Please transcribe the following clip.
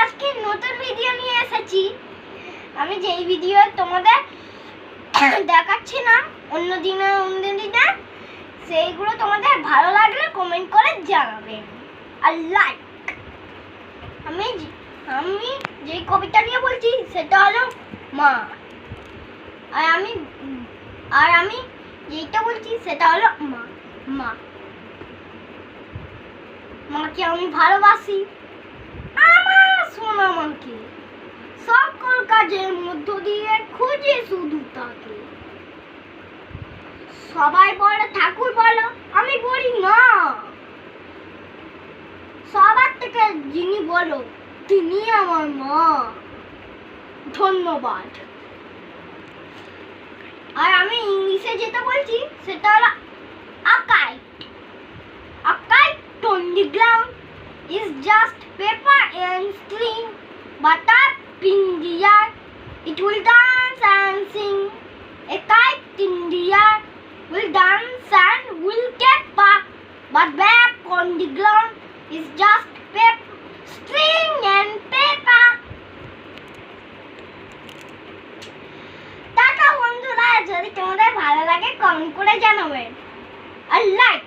আজকে নতুন ভিডিও নিয়ে এসেছি। আমি যেই ভিডিও তোমাদের দেখাচ্ছি না অন্য দিনে সেইগুলো তোমাদের ভালো লাগলে কমেন্ট করে জানাবেন আর লাইক। আমি যে কবিতা নিয়ে বলছি সেটা হলো মা, আর আমি যেটা বলছি সেটা হলো মা। মা মাকে আমি ভালোবাসি, আমার সোনা মাকে সকল কাজের মধ্য দিয়ে খুঁজে শুধু তাকে। সবাই বলে ঠাকুর বলো, আমি বলি না, সবার থেকে যিনি বলো তিনি আমার মা। ধন্যবাদ। আর আমি ইংলিশে যেটা বলছি সেটা হলো a kite. A kite on the ground is just paper and string, but up in the air it will dance and sing. A kite in the air will dance and will caper, but back on the ground is just paper, string and paper. Tata বন্ধুরা, যদি তোমাদের ভালো লাগে comment করে জানাবেন আর like